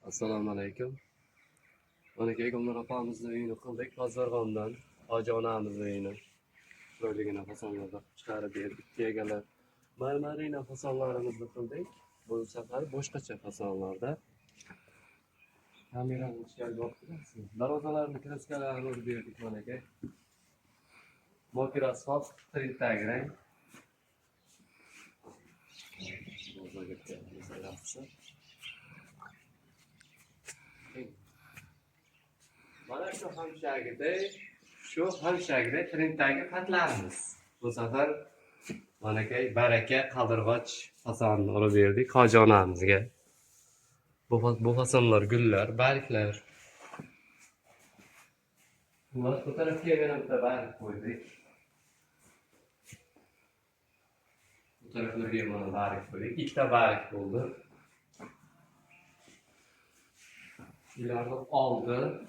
Assalomu alaykum. Mana Egonlar opamizni uyini qildik. Pazarg'ondan Hoji onamizni uyini. Chiroyligina fasonlarda chiqarib berdik. Egalar marmarina fasonlarimizni qildik. Bu safar boshqacha fasonlarda. Kamerani ichkari olib turasiz. Darvozalarni kraskalarini urib berdik mana aka. Mokir asfalt, trintak rang. Mana shu hamshagida trendagi xatlarimiz. Bu safar mana baraka qaldirg'och fasonini urib berdik Hoji onamizga. Bu fasonlar gullar, barglar. Bunlar bu tarafga yana bitta barg qo'ydik. Bu taraflarga mana barg qo'ydik. Ikkita barg bo'ldi. Ularni oldi.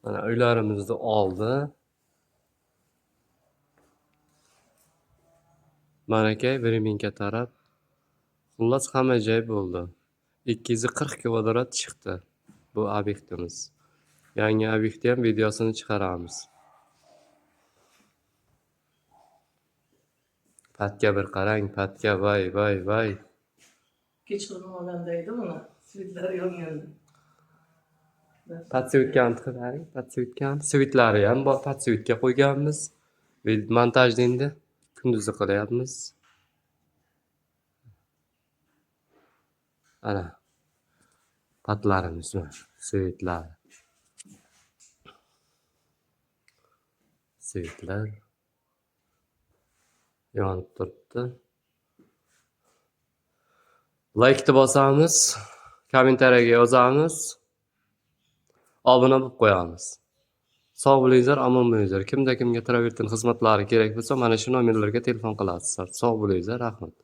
Mana uylarimizni oldi. Mana bir mingga taraf. Xullas hamma joy bo'ldi. 240 kvadrat chiqdi bu obyektimiz. Yangi obyektni ham videosini chiqaramiz. Patga bir qarang, patga vay. Kechqurun olgandaydi buni. Svitlar yongandi. Patsivitgan qilaring, patsivitgan. Svitlari ham bor, patsivitga qo'yganmiz. Montajni endi kunduzi qilyapmiz. Ana patlarimiz bor, svitlar. Svitlar yonib turibdi. Like'ni bosamiz, kommentariyaga yozamiz, obuna bo'lib qo'yamiz. Sog' bo'linglar, omon bo'linglar. Kimda kimga Travertin xizmatlari kerak bo'lsa, mana shu nomerlarga telefon qilasizlar. Sog' bo'linglar, rahmat.